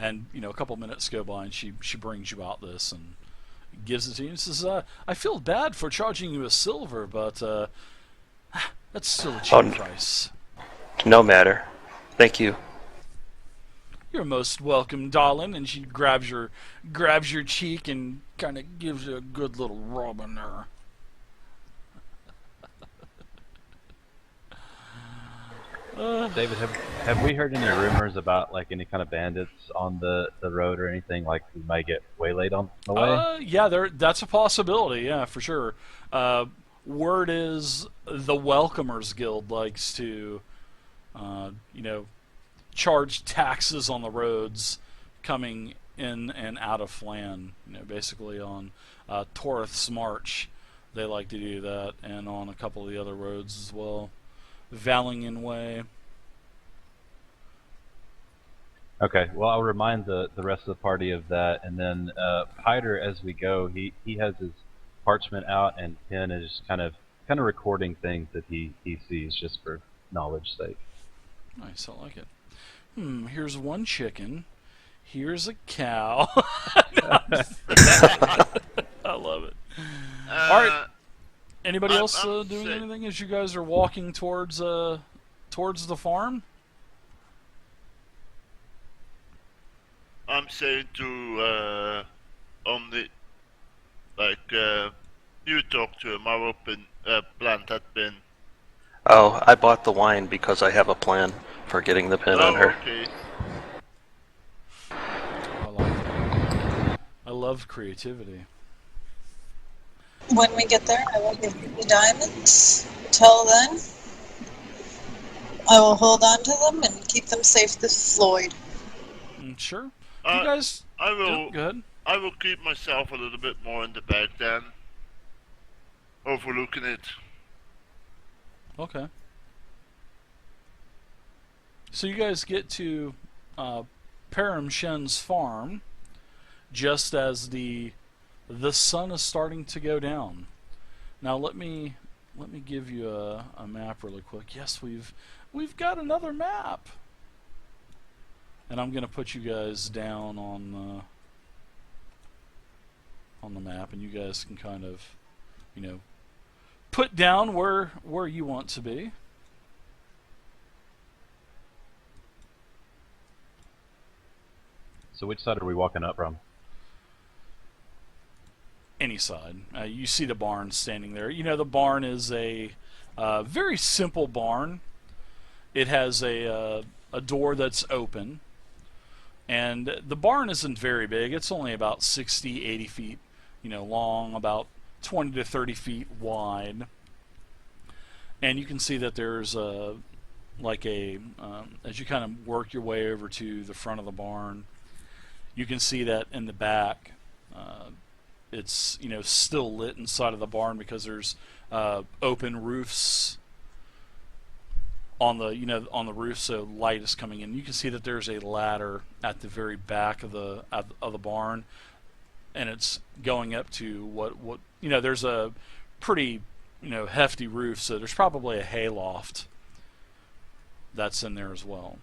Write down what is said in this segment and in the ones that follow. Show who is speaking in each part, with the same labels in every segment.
Speaker 1: And a couple minutes go by, and she brings you out this and gives it to you. And says, "I feel bad for charging you a silver, but that's still a cheap price."
Speaker 2: No matter. Thank you.
Speaker 1: "You're most welcome, darling." And she grabs your cheek and kind of gives you a good little rub in there.
Speaker 3: David, have we heard any rumors about like any kind of bandits on the road or anything, like we might get waylaid on the way?
Speaker 1: Yeah, that's a possibility. Yeah, for sure. Word is the Welcomers Guild likes to, charge taxes on the roads coming in and out of Phlan. Basically on Torith's March, they like to do that, and on a couple of the other roads as well. Valingin Way.
Speaker 3: Okay, well I'll remind the rest of the party of that, and then Hyder, as we go, he has his parchment out and pen is just kind of recording things that he sees just for knowledge sake.
Speaker 1: Nice, I like it. Here's one chicken. Here's a cow. I love it. All right. Anybody else doing anything as you guys are walking towards the farm?
Speaker 4: I'm saying to Omni, like, you talk to him. I'll open plant that bin.
Speaker 2: Oh, I bought the wine because I have a plan for getting the pin on her.
Speaker 4: Okay.
Speaker 1: I like that. I love creativity.
Speaker 5: When we get there, I will give you the diamonds. Till then, I will hold on to them and keep them safe this Floyd.
Speaker 1: Sure. You guys...
Speaker 4: I will...
Speaker 1: Yeah, go ahead.
Speaker 4: I will keep myself a little bit more in the back then. Overlooking it.
Speaker 1: Okay. So you guys get to Param Shen's farm just as the sun is starting to go down. Now let me give you a map really quick. Yes, we've got another map. And I'm gonna put you guys down on the map, and you guys can kind of, put down where you want to be.
Speaker 3: So which side are we walking up from?
Speaker 1: Any side. You see the barn standing there. The barn is a very simple barn. It has a door that's open. And the barn isn't very big. It's only about 60, 80 feet, long, about 20 to 30 feet wide. And you can see that there's as you kind of work your way over to the front of the barn, you can see that in the back, it's still lit inside of the barn because there's open roofs on the roof, so light is coming in. You can see that there's a ladder at the very back of the barn, and it's going up to what there's a pretty hefty roof, so there's probably a hayloft that's in there as well.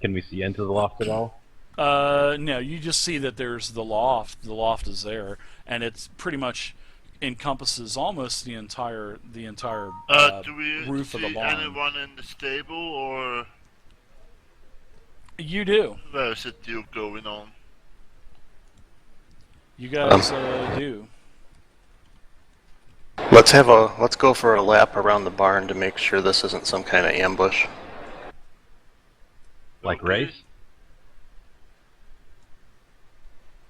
Speaker 3: Can we see into the loft at all?
Speaker 1: No, you just see that there's the loft. The loft is there, and it's pretty much encompasses almost the entire
Speaker 4: do we
Speaker 1: roof of the barn.
Speaker 4: Anyone in the stable, or
Speaker 1: you do?
Speaker 4: Where's the deal going on?
Speaker 1: You guys do.
Speaker 2: Let's go for a lap around the barn to make sure this isn't some kind of ambush.
Speaker 3: Like race?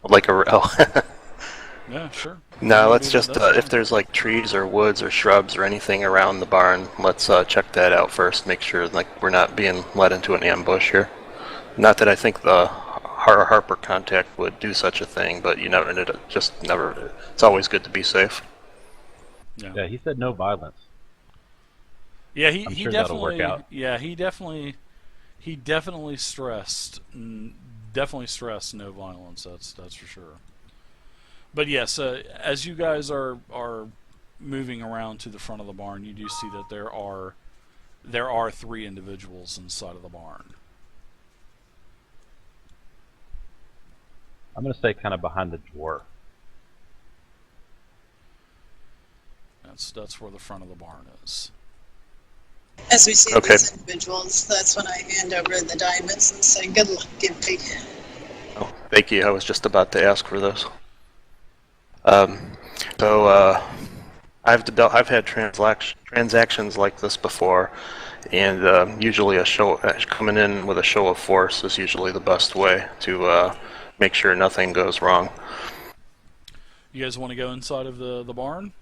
Speaker 2: Like a
Speaker 1: Yeah, sure.
Speaker 2: No, let's just if there's like trees or woods or shrubs or anything around the barn, let's check that out first. Make sure like we're not being led into an ambush here. Not that I think the Harper contact would do such a thing, but and it just never. It's always good to be safe.
Speaker 3: Yeah, he said no violence.
Speaker 1: Yeah, he
Speaker 3: sure
Speaker 1: definitely.
Speaker 3: that'll work out.
Speaker 1: Yeah, he definitely stressed no violence. That's for sure. But yes, as you guys are moving around to the front of the barn, you do see that there are 3 individuals inside of the barn.
Speaker 3: I'm going to stay kind of behind the dwarf.
Speaker 1: That's where the front of the barn is.
Speaker 5: As we see
Speaker 2: Okay.
Speaker 5: these individuals, that's when I hand over the diamonds and say, "Good luck, Gimpy."
Speaker 2: Oh, thank you. I was just about to ask for those. I've had transactions like this before, and usually coming in with a show of force is usually the best way to make sure nothing goes wrong.
Speaker 1: You guys want to go inside of the barn?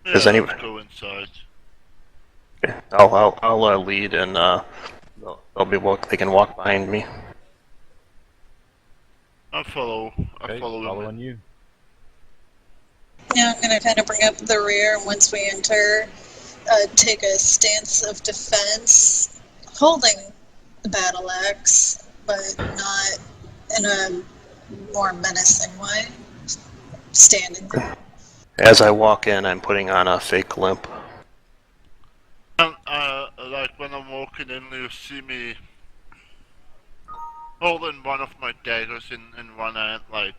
Speaker 4: Yeah,
Speaker 2: Does anyone-
Speaker 4: let's go inside.
Speaker 2: Okay. I'll lead, and they can walk behind me.
Speaker 4: I follow
Speaker 3: Okay,
Speaker 4: him.
Speaker 3: following you.
Speaker 5: Yeah, I'm going to kind of bring up the rear, and once we enter, take a stance of defense, holding the battle axe, but not in a more menacing way. Standing there.
Speaker 2: As I walk in, I'm putting on a fake limp.
Speaker 4: And, like when I'm walking in, you see me holding one of my daggers in one hand, like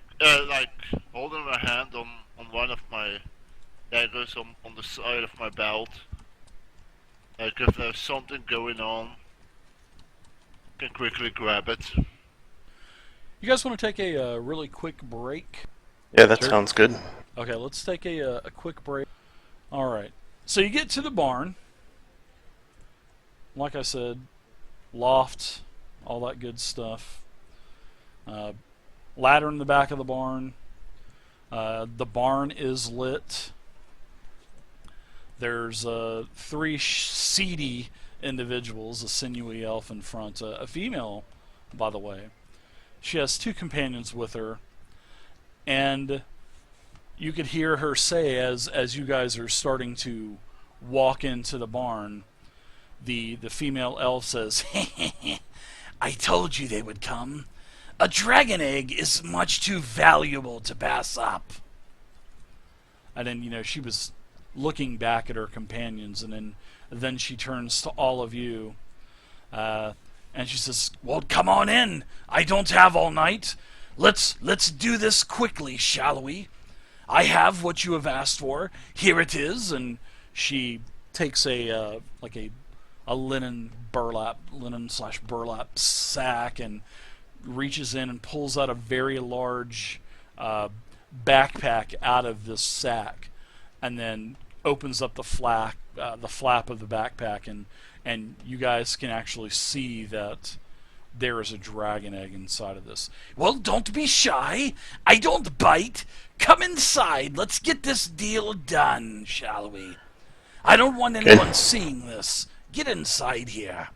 Speaker 4: holding my hand on one of my daggers on the side of my belt. Like if there's something going on, I can quickly grab it.
Speaker 1: You guys want to take a really quick break?
Speaker 2: Yeah, that
Speaker 1: Sure.
Speaker 2: sounds good.
Speaker 1: Okay, let's take a quick break. All right. So you get to the barn. Like I said, loft, all that good stuff. Ladder in the back of the barn. The barn is lit. There's 3 seedy individuals, a sinewy elf in front, a female, by the way. She has 2 companions with her, and you could hear her say as you guys are starting to walk into the barn, the female elf says, "I told you they would come. A dragon egg is much too valuable to pass up." And then, she was looking back at her companions, and then she turns to all of you, and she says, "Well, come on in. I don't have all night. Let's do this quickly, shall we? I have what you have asked for. Here it is." And she takes a linen/burlap sack and reaches in and pulls out a very large backpack out of this sack, and then opens up the flap of the backpack, and you guys can actually see that there is a dragon egg inside of this. "Well, don't be shy. I don't bite. Come inside. Let's get this deal done, shall we? I don't want anyone seeing this. Get inside here."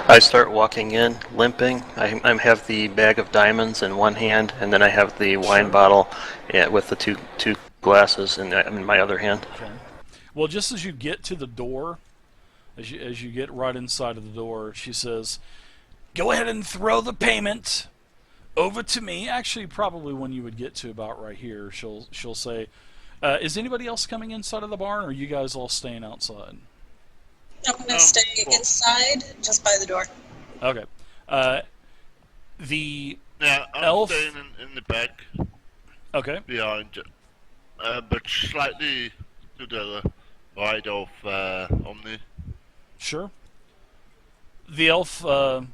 Speaker 2: I start walking in, limping. I have the bag of diamonds in one hand, and then I have the wine bottle with the two glasses in my other hand.
Speaker 1: Okay. Well, just as you get to the door, as you get right inside of the door, she says, "Go ahead and throw the payment over to me." Actually, probably when you would get to about right here, she'll say, "Is anybody else coming inside of the barn, or are you guys all staying outside?"
Speaker 5: I'm going to stay inside, just by the door.
Speaker 1: Okay. The
Speaker 4: Yeah, I'm
Speaker 1: elf.
Speaker 4: staying in the back
Speaker 1: Okay.
Speaker 4: behind, but slightly to the right of Omni.
Speaker 1: Sure. The elf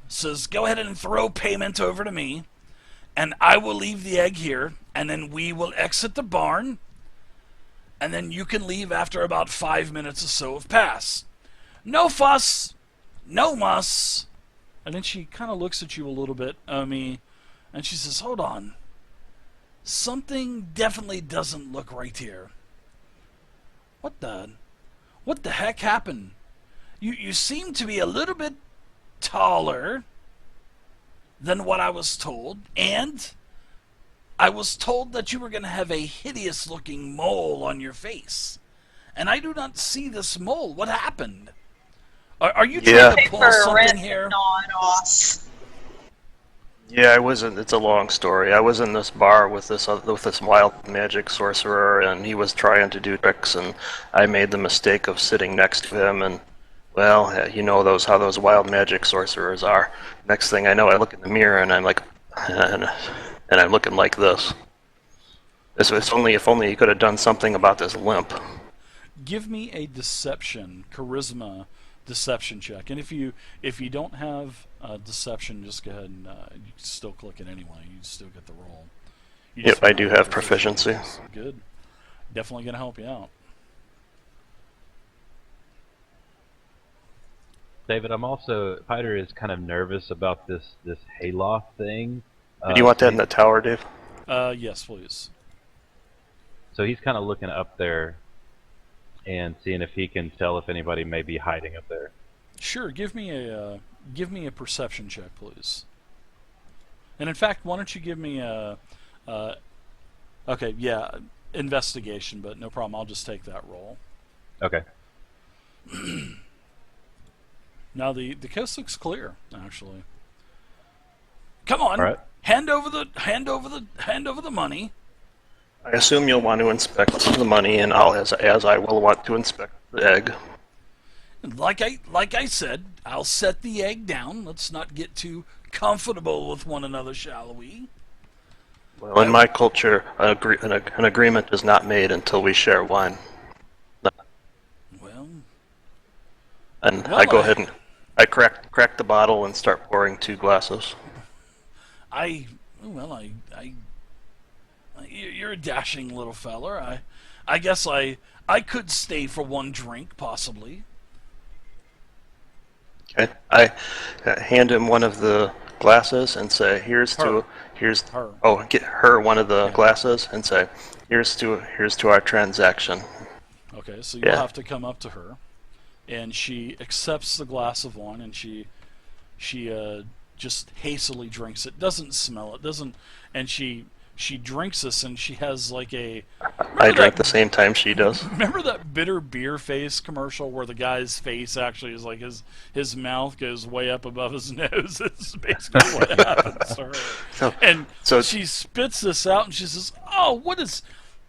Speaker 1: says, "Go ahead and throw payment over to me, and I will leave the egg here, and then we will exit the barn, and then you can leave after about 5 minutes or so have passed. No fuss, no muss." And then she kind of looks at you a little bit, Omi, and she says, "Hold on. Something definitely doesn't look right here. What the heck happened? You seem to be a little bit taller than what I was told, and I was told that you were going to have a hideous-looking mole on your face, and I do not see this mole. What happened? Are you trying to pull something here?"
Speaker 5: Gnawing off.
Speaker 2: Yeah, I wasn't. It's a long story. I was in this bar with this wild magic sorcerer, and he was trying to do tricks, and I made the mistake of sitting next to him, and well, you know how those wild magic sorcerers are. Next thing I know, I look in the mirror and I'm like, and I'm looking like this. It's if only you could have done something about this limp.
Speaker 1: Give me a deception, charisma deception check. And if you don't have deception, just go ahead and you can still click it anyway. You still get the roll.
Speaker 2: Yep, I do have proficiency.
Speaker 1: Good. Definitely going to help you out.
Speaker 3: David, I'm also, Piter is kind of nervous about this hayloft thing.
Speaker 2: Do you want that in the tower, Dave?
Speaker 1: Yes, please.
Speaker 3: So he's kind of looking up there and seeing if he can tell if anybody may be hiding up there.
Speaker 1: Sure. Give me a perception check, please. And in fact, why don't you give me a okay, yeah, investigation, but no problem. I'll just take that roll.
Speaker 3: Okay.
Speaker 1: Now the coast looks clear, actually. Come on,
Speaker 3: All right.
Speaker 1: hand over the money.
Speaker 2: I assume you'll want to inspect the money, and as I will want to inspect the egg.
Speaker 1: Like I said, I'll set the egg down. Let's not get too comfortable with one another, shall we?
Speaker 2: Well, in my culture, an agreement is not made until we share wine.
Speaker 1: Well,
Speaker 2: And I go ahead and I crack the bottle and start pouring 2 glasses.
Speaker 1: You're a dashing little feller. I guess I could stay for one drink, possibly.
Speaker 2: Okay. I hand him one of the glasses and say,
Speaker 1: Her.
Speaker 2: Get her one of the glasses and say, here's to our transaction.
Speaker 1: Okay, so you'll have to come up to her, and she accepts the glass of wine, and she just hastily drinks it. Doesn't smell it. Doesn't, and she drinks this, and she has like a.
Speaker 2: I drink the same time she does.
Speaker 1: Remember that bitter beer face commercial where the guy's face actually is like his mouth goes way up above his nose? It's basically what happens to her. So she spits this out, and she says, "Oh, what is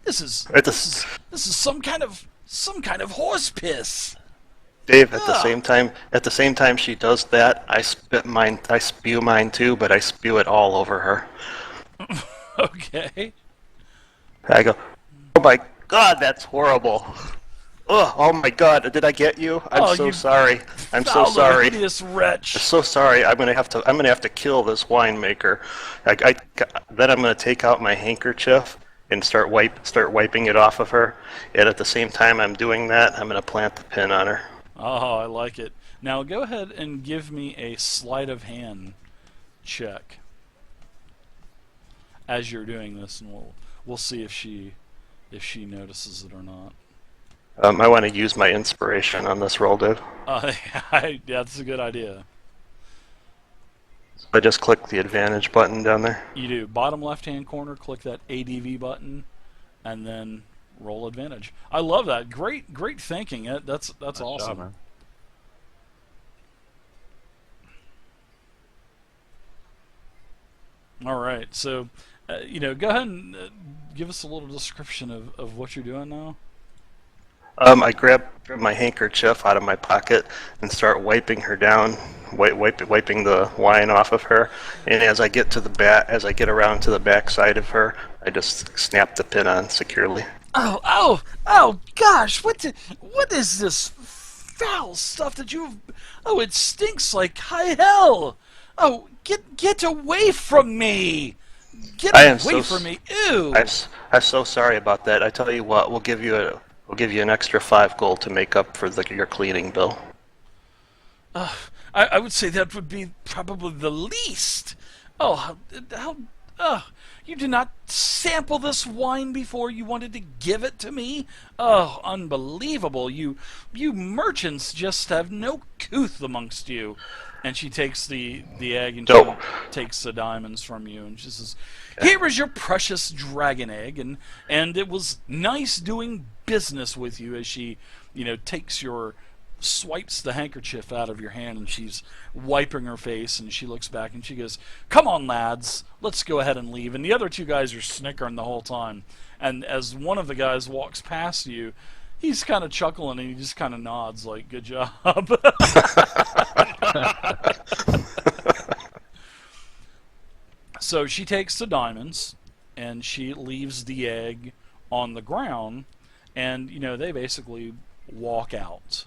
Speaker 1: this? This is some kind of horse piss."
Speaker 2: Dave, at the same time she does that, I spew mine too, but I spew it all over her.
Speaker 1: Okay.
Speaker 2: I go, oh my God, that's horrible. Oh my God, did I get you? I'm so sorry. I'm so sorry.
Speaker 1: Hideous wretch.
Speaker 2: I'm so sorry. I'm gonna have to kill this winemaker. Then I'm gonna take out my handkerchief and start wiping it off of her. And at the same time I'm doing that, I'm gonna plant the pin on her.
Speaker 1: Oh, I like it. Now go ahead and give me a sleight of hand check as you're doing this, and we'll see if she notices it or not.
Speaker 2: I want to use my inspiration on this roll, dude.
Speaker 1: Yeah, that's a good idea.
Speaker 2: So I just click the advantage button down there.
Speaker 1: You do. Bottom left-hand corner, click that ADV button, and then roll advantage. I love that. Great thinking. That's
Speaker 3: Nice
Speaker 1: awesome.
Speaker 3: job, man.
Speaker 1: All right, so go ahead and give us a little description of what you're doing now.
Speaker 2: I grab my handkerchief out of my pocket and start wiping her down, wiping the wine off of her. And as I get around to the back side of her, I just snap the pin on securely.
Speaker 1: Oh, gosh! What is this foul stuff that you've? Oh, it stinks like high hell! Oh, get away from me! Get away from me! Ew!
Speaker 2: I'm so sorry about that. I tell you what, we'll give you an extra 5 gold to make up for your cleaning bill.
Speaker 1: I would say that would be probably the least. Oh, you did not sample this wine before you wanted to give it to me? Oh, unbelievable. You merchants just have no couth amongst you. And she takes the egg and she takes the diamonds from you, and she says, "Here is your precious dragon egg, and it was nice doing business with you." As she, swipes the handkerchief out of your hand, and she's wiping her face, and she looks back and she goes, "Come on, lads, let's go ahead and leave." And the other 2 guys are snickering the whole time. And as one of the guys walks past you, he's kind of chuckling and he just kind of nods like, "Good job." So she takes the diamonds, and she leaves the egg on the ground, and they basically walk out.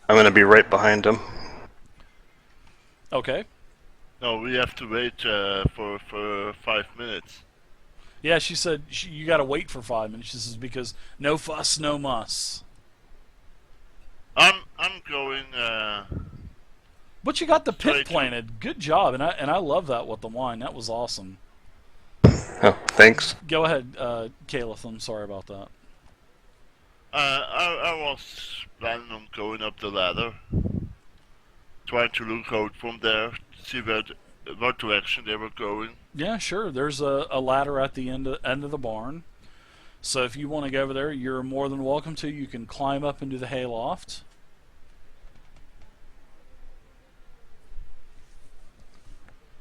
Speaker 2: I'm going to be right behind him.
Speaker 1: Okay.
Speaker 4: No, we have to wait for 5 minutes.
Speaker 1: Yeah, she said you got to wait for 5 minutes. She says because no fuss, no muss.
Speaker 4: I'm going.
Speaker 1: But you got the
Speaker 4: Sorry,
Speaker 1: pit planted. Good job, and I love that with the wine. That was awesome.
Speaker 2: Oh, thanks.
Speaker 1: Go ahead, Caliph. I'm sorry about that.
Speaker 4: I was planning on going up the ladder, trying to look out from there, see what direction they were going.
Speaker 1: Yeah, sure. There's a ladder at the end of the barn. So if you want to go over there, you're more than welcome to. You can climb up into the hayloft.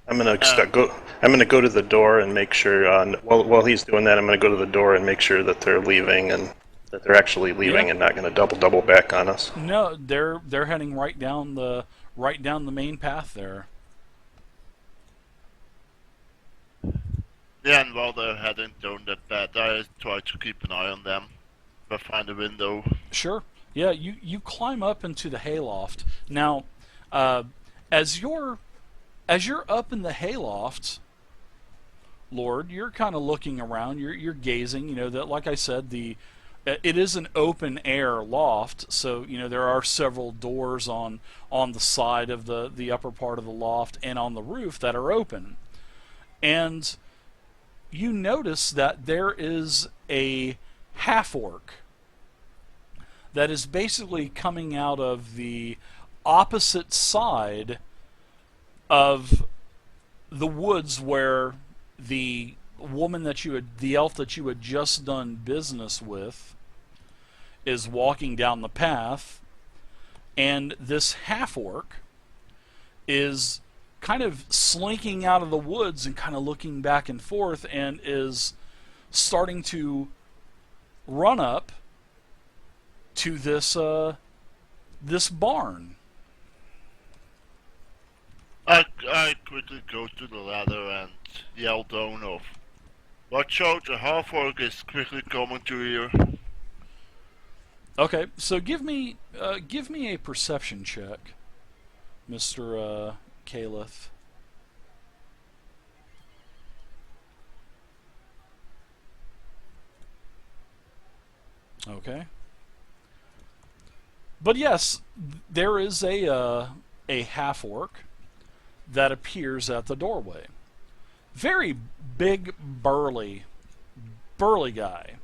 Speaker 2: I'm gonna go. I'm gonna go to the door and make sure. While he's doing that, I'm gonna go to the door and make sure that they're leaving and that they're actually leaving and not gonna double back on us.
Speaker 1: No, they're heading right down the main path there.
Speaker 4: Yeah, and while they're heading down that path, I try to keep an eye on them. If I find a window.
Speaker 1: Sure. Yeah, you climb up into the hayloft. Now, as you're up in the hayloft, Lord, you're kind of looking around. You're gazing. That, like I said, it is an open air loft, so there are several doors on the side of the upper part of the loft and on the roof that are open, and you notice that there is a half-orc that is basically coming out of the opposite side of the woods where the elf that you had just done business with is walking down the path, and this half-orc is kind of slinking out of the woods and kind of looking back and forth and is starting to run up to this barn.
Speaker 4: I quickly go to the ladder and yell down of, "Watch out, the half-orc is quickly coming to you."
Speaker 1: Okay, so give me a perception check, Mr. Caliph. Okay. But yes, there is a half-orc that appears at the doorway. Very big, burly guy.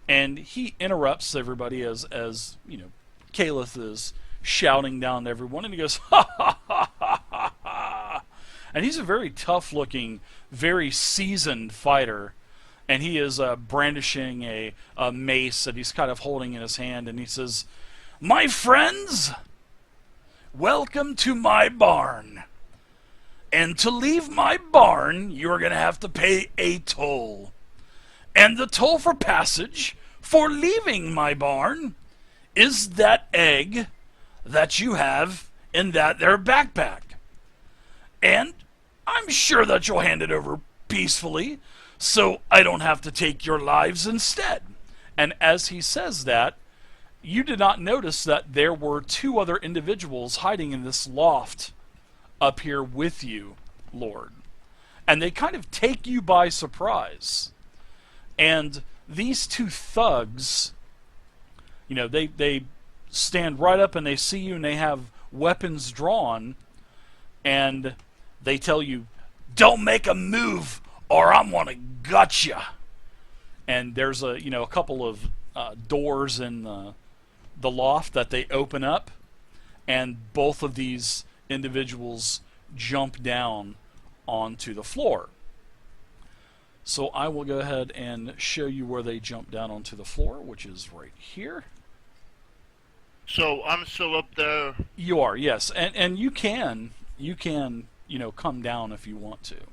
Speaker 1: And he interrupts everybody as Caliph is shouting down to everyone, and he goes, "Ha ha ha ha ha ha!" And he's a very tough-looking, very seasoned fighter, and he is brandishing a mace that he's kind of holding in his hand, and he says, "My friends, welcome to my barn. And to leave my barn, you're going to have to pay a toll. And the toll for passage for leaving my barn is that egg that you have in that there backpack. And I'm sure that you'll hand it over peacefully, so I don't have to take your lives instead." And as he says that, you did not notice that there were two other individuals hiding in this loft up here with you, Lord. And they kind of take you by surprise. And these two thugs, they stand right up and they see you and they have weapons drawn, and they tell you, "Don't make a move or I'm gonna gut ya." And there's a couple of doors in the loft that they open up, and both of these individuals jump down onto the floor. So I will go ahead and show you where they jump down onto the floor, which is right here.
Speaker 4: So I'm still up there.
Speaker 1: You are, yes, and you can come down if you want to.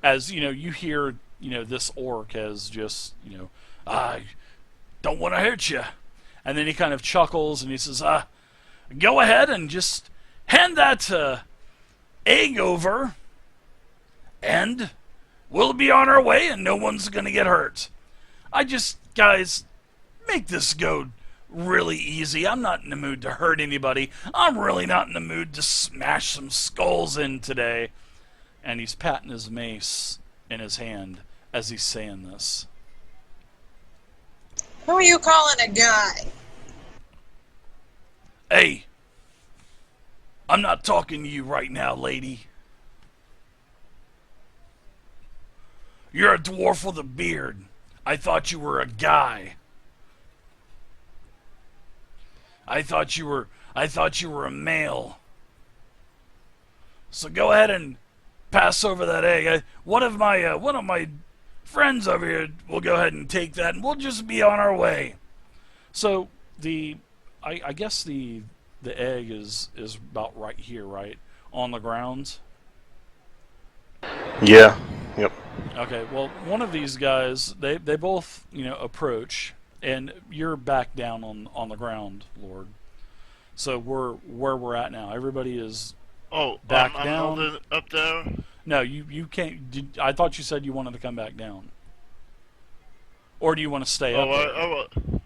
Speaker 1: As you hear this orc has just "I don't want to hurt you," and then he kind of chuckles and he says, "Go ahead and just hand that egg over, and we'll be on our way, and no one's gonna get hurt. Guys, make this go really easy. I'm not in the mood to hurt anybody. I'm really not in the mood to smash some skulls in today. And he's patting his mace in his hand as he's saying this.
Speaker 5: Who are you calling a guy?
Speaker 1: Hey, I'm not talking to you right now, lady. You're a dwarf with a beard. I thought you were a guy. I thought you were a male. So go ahead and pass over that egg. One of my friends over here will go ahead and take that, and we'll just be on our way. So I guess the egg is about right here, right? On the ground?
Speaker 2: Yeah. Yep.
Speaker 1: Okay, well, one of these guys, they both, approach, and you're back down on the ground, Lord. So we're where we're at now. Everybody is back
Speaker 4: I'm
Speaker 1: down.
Speaker 4: holding up there.
Speaker 1: No, you can't. I thought you said you wanted to come back down. Or do you want to stay up there?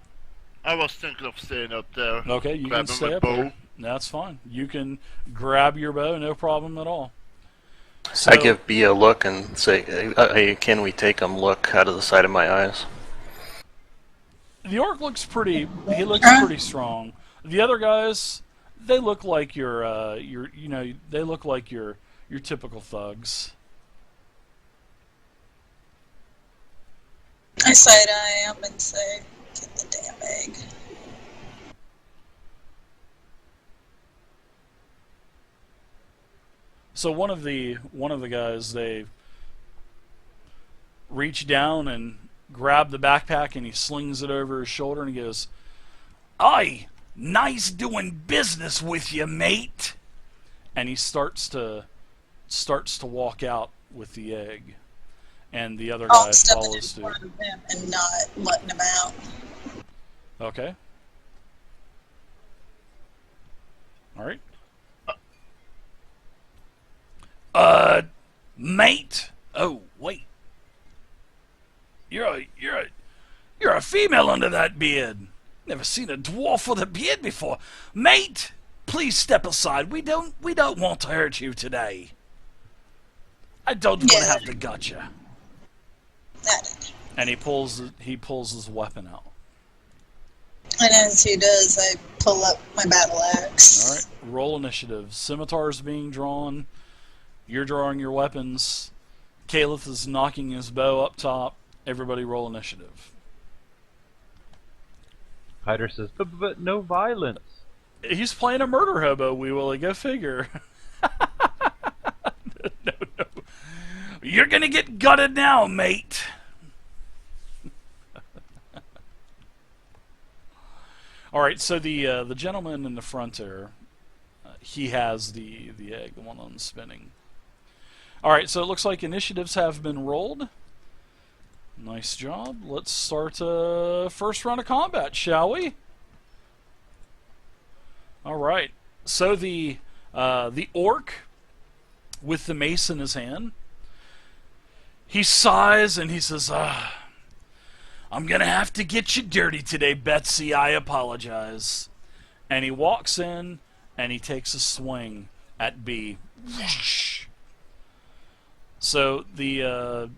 Speaker 4: I was thinking of staying up there.
Speaker 1: Okay, you can
Speaker 4: grabbing
Speaker 1: stay
Speaker 4: my
Speaker 1: up
Speaker 4: bow.
Speaker 1: there. That's fine. You can grab your bow, no problem at all. So,
Speaker 2: I give B a look and say, hey, can we take him look out of the side of my eyes?
Speaker 1: the orc looks pretty. He looks pretty strong. The other guys, they look like they look like your typical thugs.
Speaker 5: I side-eye him and say, get the damn egg.
Speaker 1: So one of the guys, they reach down and grab the backpack, and he slings it over his shoulder, and he goes, "Aye, nice doing business with you, mate." And he starts to walk out with the egg, and the other guy
Speaker 5: I'm stepping in
Speaker 1: follows suit.
Speaker 5: front of him and not letting him out.
Speaker 1: Okay. All right. Mate. Oh, wait. You're a female under that beard. Never seen a dwarf with a beard before. Mate, please step aside. We don't want to hurt you today. I don't want to have to gut you. And he pulls his weapon out.
Speaker 5: And as he does, I pull up my battle axe.
Speaker 1: All right. Roll initiative. Scimitar's being drawn. You're drawing your weapons. Caliph is knocking his bow up top. Everybody roll initiative.
Speaker 3: Hyder says, but no violence.
Speaker 1: He's playing a murder hobo, Wee Willie. Go figure. No. You're going to get gutted now, mate. All right, so the gentleman in the front there, he has the egg, the one on spinning. All right, so it looks like initiatives have been rolled. Nice job. Let's start first round of combat, shall we? All right. So the orc with the mace in his hand, he sighs and he says, "I'm gonna have to get you dirty today, Betsy. I apologize." And he walks in and he takes a swing at B. So the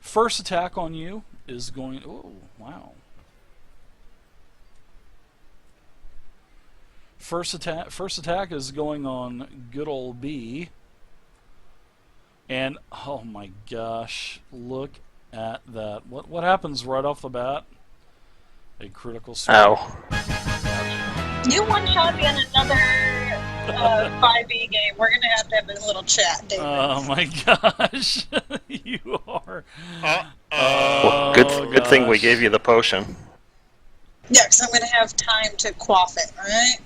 Speaker 1: first attack on you is going... Oh, wow. First attack is going on good old B. And, oh my gosh, look at that. What happens right off the bat? A critical strike.
Speaker 2: Ow.
Speaker 5: You one-shot me in another 5e game. We're going to have a little chat, David.
Speaker 1: Oh my gosh. You are...
Speaker 2: Well, good thing we gave you the potion.
Speaker 5: Yeah, because I'm going to have time to quaff it, right?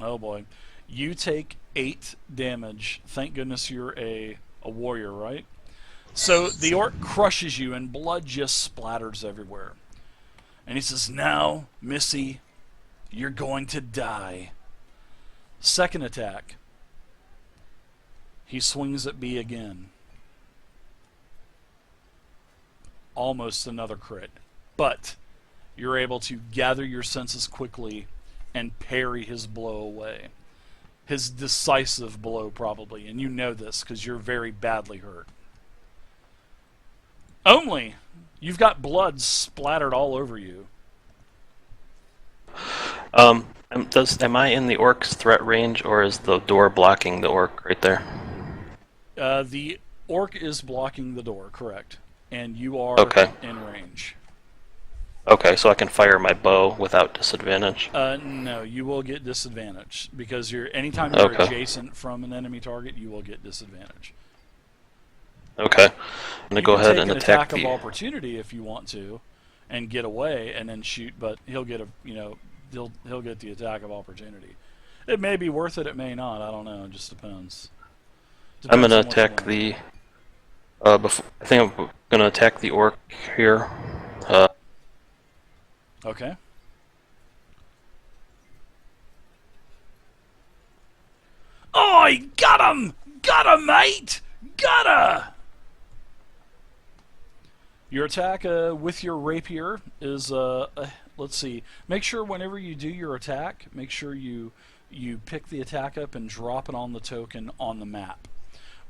Speaker 1: Oh boy. You take 8 damage. Thank goodness you're a warrior, right? So the orc crushes you and blood just splatters everywhere. And he says, "Now, Missy, you're going to die." Second attack. He swings at B again. Almost another crit. But you're able to gather your senses quickly and parry his blow away. His decisive blow, probably. And you know this because you're very badly hurt. Only, you've got blood splattered all over you.
Speaker 2: Am I in the orc's threat range, or is the door blocking the orc right there?
Speaker 1: The orc is blocking the door, correct. And you are in range.
Speaker 2: Okay, so I can fire my bow without disadvantage?
Speaker 1: No, you will get disadvantage. Because anytime you're adjacent from an enemy target, you will get disadvantage.
Speaker 2: Okay. I'm going to go ahead and attack
Speaker 1: of opportunity if you want to, and get away and then shoot, but he'll get he'll get the attack of opportunity. It may be worth it, it may not, I don't know, it just depends.
Speaker 2: I'm going to attack the I think I'm going to attack the orc here.
Speaker 1: Okay. Oi! Got him! Got him, mate! Got her! Your attack with your rapier is, let's see, make sure whenever you do your attack, make sure you pick the attack up and drop it on the token on the map.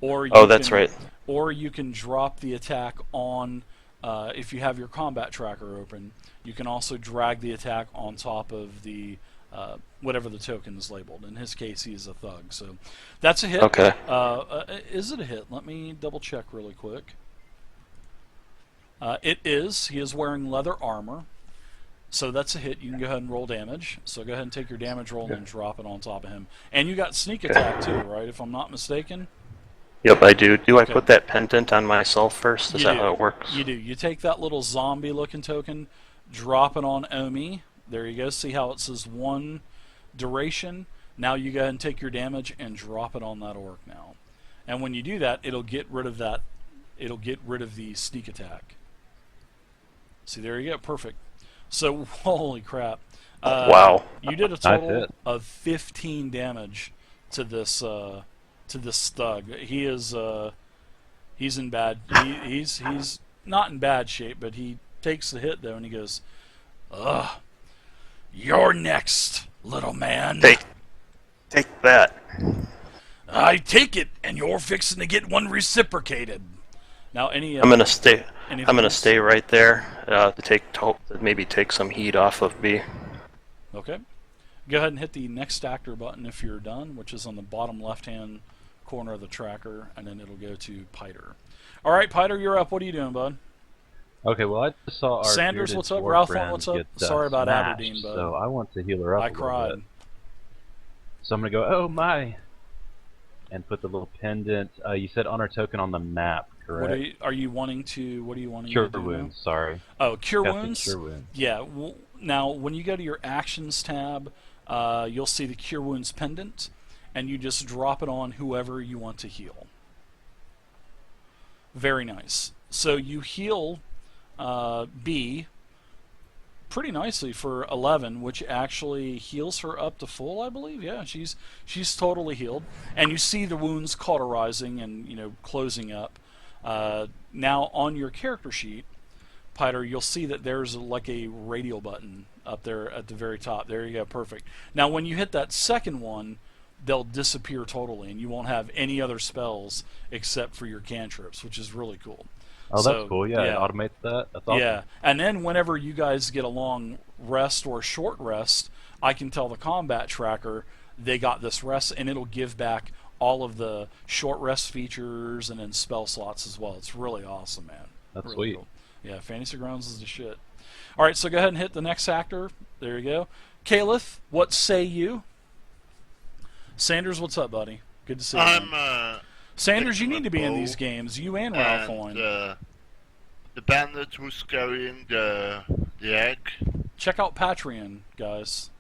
Speaker 1: Or
Speaker 2: that's right.
Speaker 1: Or you can drop the attack on, if you have your combat tracker open, you can also drag the attack on top of the whatever the token is labeled. In his case, he is a thug. So that's a hit.
Speaker 2: Okay.
Speaker 1: Is it a hit? Let me double check really quick. It is. He is wearing leather armor. So that's a hit. You can go ahead and roll damage. So go ahead and take your damage roll and drop it on top of him. And you got sneak attack too, right? If I'm not mistaken?
Speaker 2: Yep, I do. Do I put that pendant on myself first? Is that how it works?
Speaker 1: You do. You take that little zombie-looking token, drop it on Omi. There you go. See how it says 1 duration? Now you go ahead and take your damage and drop it on that orc now. And when you do that, it'll get rid of that. It'll get rid of the sneak attack. See, there you go. Perfect. So, holy crap.
Speaker 2: Wow.
Speaker 1: You did a total of 15 damage to this thug. He is he's in bad he's not in bad shape, but he takes the hit though and he goes, "Ugh. You're next, little man."
Speaker 2: Take that.
Speaker 1: I take it, and you're fixing to get one reciprocated. Now, I'm
Speaker 2: gonna stay. I'm gonna stay right there to maybe take some heat off of B.
Speaker 1: Okay. Go ahead and hit the next actor button if you're done, which is on the bottom left-hand corner of the tracker, and then it'll go to Piter. All right, Piter, you're up. What are you doing, bud?
Speaker 3: Okay, well, I just saw our
Speaker 1: Sanders, what's up? Ralph, what's up? Sorry about
Speaker 3: smashed,
Speaker 1: Aberdeen, bud.
Speaker 3: So I want to heal her up.
Speaker 1: I cried.
Speaker 3: Bit. So I'm gonna go. Oh my! And put the little pendant. You said on our token on the map, correct?
Speaker 1: What are you wanting to? What are you wanting
Speaker 3: cure
Speaker 1: to do
Speaker 3: wounds?
Speaker 1: now?
Speaker 3: Sorry.
Speaker 1: Oh, cure wounds.
Speaker 3: Cure wounds.
Speaker 1: Yeah. Now, when you go to your actions tab, you'll see the cure wounds pendant, and you just drop it on whoever you want to heal. Very nice. So you heal B pretty nicely for 11, which actually heals her up to full, I believe. Yeah, she's totally healed, and you see the wounds cauterizing and closing up. Now on your character sheet, Piter, you'll see that there's like a radial button up there at the very top. There you go, perfect. Now when you hit that second one, they'll disappear totally, and you won't have any other spells except for your cantrips, which is really cool.
Speaker 3: Oh, that's cool. Yeah, it automates that. That's awesome.
Speaker 1: Yeah, and then whenever you guys get a long rest or a short rest, I can tell the combat tracker they got this rest, and it'll give back all of the short rest features and then spell slots as well. It's really awesome, man.
Speaker 3: That's
Speaker 1: really
Speaker 3: sweet.
Speaker 1: Cool. Yeah, Fantasy Grounds is the shit. All right, so go ahead and hit the next actor. There you go. Caliph, what say you? Sanders, what's up, buddy? Good to see you. Sanders, you need to be in these games. You and Ralph Owen.
Speaker 4: The bandit who's carrying the egg.
Speaker 1: Check out Patreon, guys.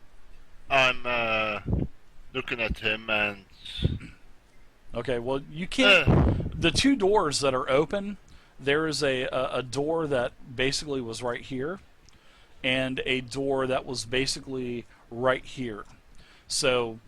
Speaker 4: I'm looking at him and.
Speaker 1: Okay, well you can't. The two doors that are open, there is a door that basically was right here, and a door that was basically right here. So